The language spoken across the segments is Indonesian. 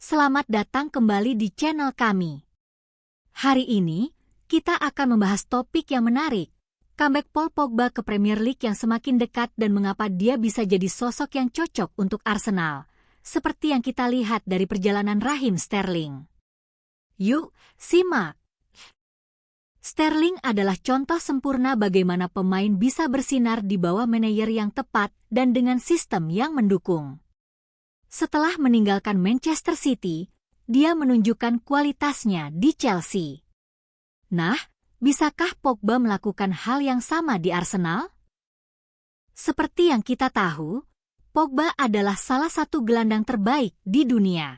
Selamat datang kembali di channel kami. Hari ini, kita akan membahas topik yang menarik. Comeback Paul Pogba ke Premier League yang semakin dekat dan mengapa dia bisa jadi sosok yang cocok untuk Arsenal. Seperti yang kita lihat dari perjalanan Raheem Sterling. Yuk, simak. Sterling adalah contoh sempurna bagaimana pemain bisa bersinar di bawah manajer yang tepat dan dengan sistem yang mendukung. Setelah meninggalkan Manchester City, dia menunjukkan kualitasnya di Chelsea. Nah, bisakah Pogba melakukan hal yang sama di Arsenal? Seperti yang kita tahu, Pogba adalah salah satu gelandang terbaik di dunia.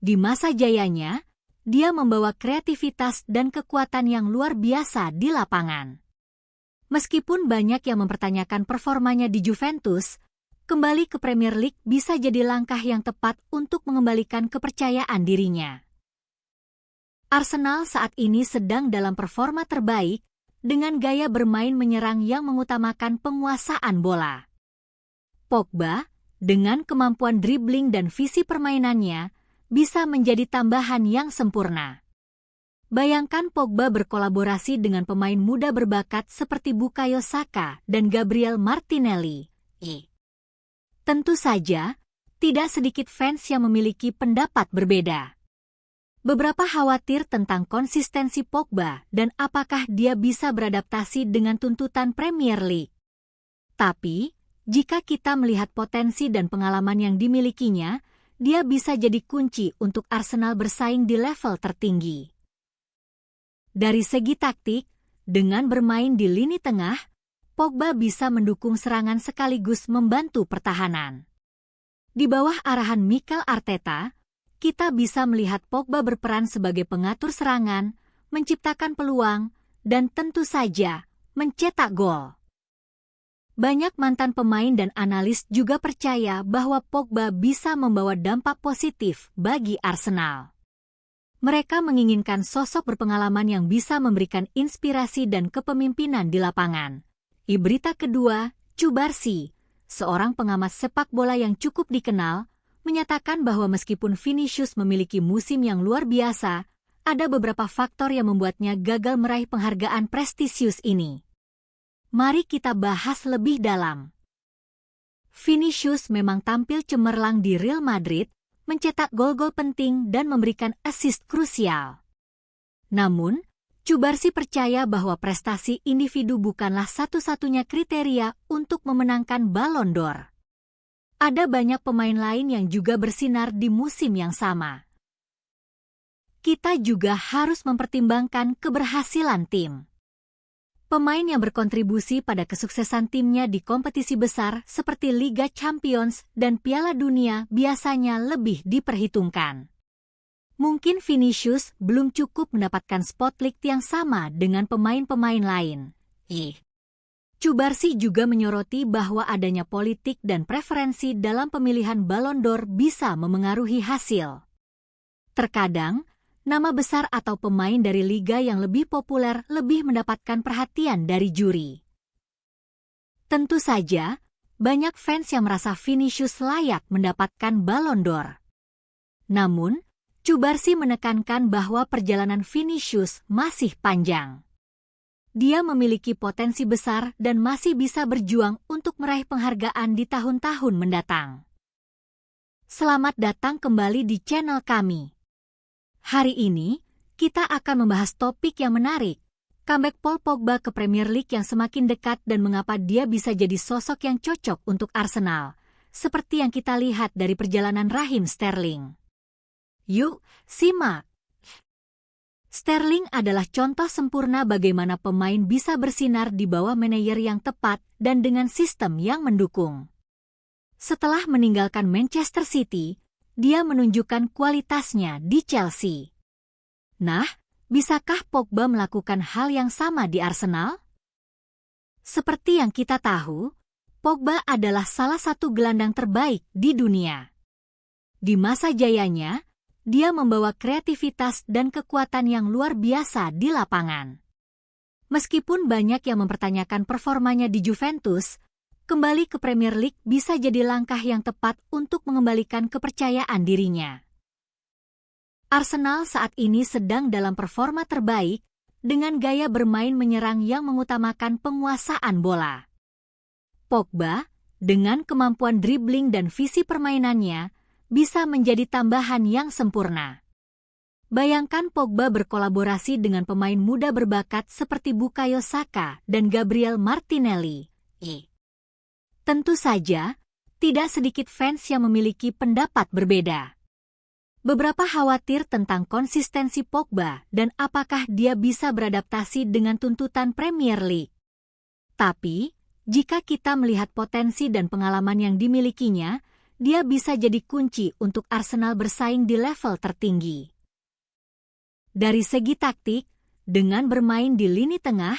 Di masa jayanya, dia membawa kreativitas dan kekuatan yang luar biasa di lapangan. Meskipun banyak yang mempertanyakan performanya di Juventus, kembali ke Premier League bisa jadi langkah yang tepat untuk mengembalikan kepercayaan dirinya. Arsenal saat ini sedang dalam performa terbaik, dengan gaya bermain menyerang yang mengutamakan penguasaan bola. Pogba, dengan kemampuan dribbling dan visi permainannya, bisa menjadi tambahan yang sempurna. Bayangkan Pogba berkolaborasi dengan pemain muda berbakat seperti Bukayo Saka dan Gabriel Martinelli. Tentu saja, tidak sedikit fans yang memiliki pendapat berbeda. Beberapa khawatir tentang konsistensi Pogba dan apakah dia bisa beradaptasi dengan tuntutan Premier League. Tapi, jika kita melihat potensi dan pengalaman yang dimilikinya, dia bisa jadi kunci untuk Arsenal bersaing di level tertinggi. Dari segi taktik, dengan bermain di lini tengah, Pogba bisa mendukung serangan sekaligus membantu pertahanan. Di bawah arahan Mikel Arteta, kita bisa melihat Pogba berperan sebagai pengatur serangan, menciptakan peluang, dan tentu saja mencetak gol. Banyak mantan pemain dan analis juga percaya bahwa Pogba bisa membawa dampak positif bagi Arsenal. Mereka menginginkan sosok berpengalaman yang bisa memberikan inspirasi dan kepemimpinan di lapangan. Di berita kedua, Cubarsy, seorang pengamat sepak bola yang cukup dikenal, menyatakan bahwa meskipun Vinicius memiliki musim yang luar biasa, ada beberapa faktor yang membuatnya gagal meraih penghargaan prestisius ini. Mari kita bahas lebih dalam. Vinicius memang tampil cemerlang di Real Madrid, mencetak gol-gol penting dan memberikan assist krusial. Namun, Cubarsy percaya bahwa prestasi individu bukanlah satu-satunya kriteria untuk memenangkan Ballon d'Or. Ada banyak pemain lain yang juga bersinar di musim yang sama. Kita juga harus mempertimbangkan keberhasilan tim. Pemain yang berkontribusi pada kesuksesan timnya di kompetisi besar seperti Liga Champions dan Piala Dunia biasanya lebih diperhitungkan. Mungkin Vinicius belum cukup mendapatkan spotlight yang sama dengan pemain-pemain lain. Cubarsy juga menyoroti bahwa adanya politik dan preferensi dalam pemilihan Ballon d'Or bisa memengaruhi hasil. Terkadang, nama besar atau pemain dari liga yang lebih populer lebih mendapatkan perhatian dari juri. Tentu saja, banyak fans yang merasa Vinicius layak mendapatkan Ballon d'Or. Namun, Cubarsy menekankan bahwa perjalanan Vinicius masih panjang. Dia memiliki potensi besar dan masih bisa berjuang untuk meraih penghargaan di tahun-tahun mendatang. Selamat datang kembali di channel kami. Hari ini, kita akan membahas topik yang menarik. Comeback Paul Pogba ke Premier League yang semakin dekat dan mengapa dia bisa jadi sosok yang cocok untuk Arsenal. Seperti yang kita lihat dari perjalanan Raheem Sterling. Yuk, simak. Sterling adalah contoh sempurna bagaimana pemain bisa bersinar di bawah manajer yang tepat dan dengan sistem yang mendukung. Setelah meninggalkan Manchester City, dia menunjukkan kualitasnya di Chelsea. Nah, bisakah Pogba melakukan hal yang sama di Arsenal? Seperti yang kita tahu, Pogba adalah salah satu gelandang terbaik di dunia. Di masa jayanya, dia membawa kreativitas dan kekuatan yang luar biasa di lapangan. Meskipun banyak yang mempertanyakan performanya di Juventus, kembali ke Premier League bisa jadi langkah yang tepat untuk mengembalikan kepercayaan dirinya. Arsenal saat ini sedang dalam performa terbaik dengan gaya bermain menyerang yang mengutamakan penguasaan bola. Pogba, dengan kemampuan dribbling dan visi permainannya, bisa menjadi tambahan yang sempurna. Bayangkan Pogba berkolaborasi dengan pemain muda berbakat seperti Bukayo Saka dan Gabriel Martinelli. Tentu saja, tidak sedikit fans yang memiliki pendapat berbeda. Beberapa khawatir tentang konsistensi Pogba dan apakah dia bisa beradaptasi dengan tuntutan Premier League. Tapi, jika kita melihat potensi dan pengalaman yang dimilikinya, dia bisa jadi kunci untuk Arsenal bersaing di level tertinggi. Dari segi taktik, dengan bermain di lini tengah,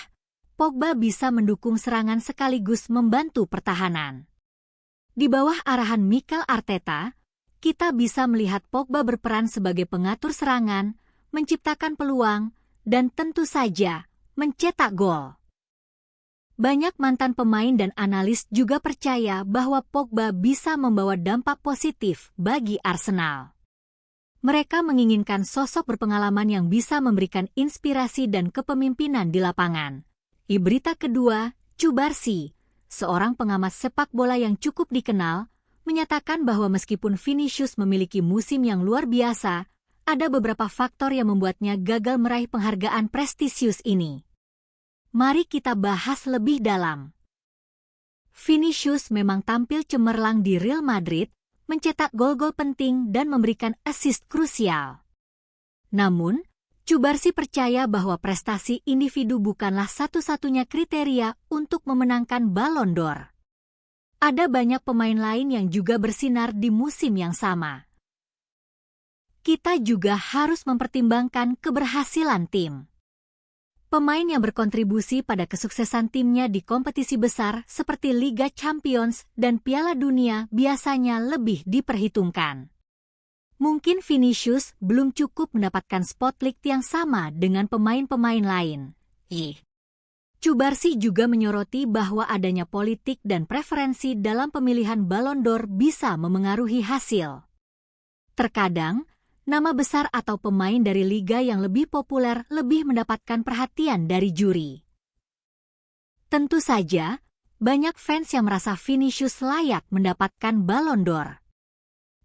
Pogba bisa mendukung serangan sekaligus membantu pertahanan. Di bawah arahan Mikel Arteta, kita bisa melihat Pogba berperan sebagai pengatur serangan, menciptakan peluang, dan tentu saja mencetak gol. Banyak mantan pemain dan analis juga percaya bahwa Pogba bisa membawa dampak positif bagi Arsenal. Mereka menginginkan sosok berpengalaman yang bisa memberikan inspirasi dan kepemimpinan di lapangan. Di berita kedua, Cubarsy, seorang pengamat sepak bola yang cukup dikenal, menyatakan bahwa meskipun Vinicius memiliki musim yang luar biasa, ada beberapa faktor yang membuatnya gagal meraih penghargaan prestisius ini. Mari kita bahas lebih dalam. Vinicius memang tampil cemerlang di Real Madrid, mencetak gol-gol penting dan memberikan assist krusial. Namun, Cubarsy percaya bahwa prestasi individu bukanlah satu-satunya kriteria untuk memenangkan Ballon d'Or. Ada banyak pemain lain yang juga bersinar di musim yang sama. Kita juga harus mempertimbangkan keberhasilan tim. Pemain yang berkontribusi pada kesuksesan timnya di kompetisi besar seperti Liga Champions dan Piala Dunia biasanya lebih diperhitungkan. Mungkin Vinicius belum cukup mendapatkan spotlight yang sama dengan pemain-pemain lain. Cubarsy juga menyoroti bahwa adanya politik dan preferensi dalam pemilihan Ballon d'Or bisa memengaruhi hasil. Terkadang, nama besar atau pemain dari liga yang lebih populer lebih mendapatkan perhatian dari juri. Tentu saja, banyak fans yang merasa Vinicius layak mendapatkan Ballon d'Or.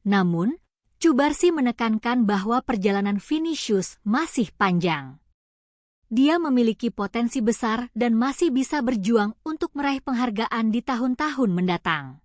Namun, Cubarsy menekankan bahwa perjalanan Vinicius masih panjang. Dia memiliki potensi besar dan masih bisa berjuang untuk meraih penghargaan di tahun-tahun mendatang.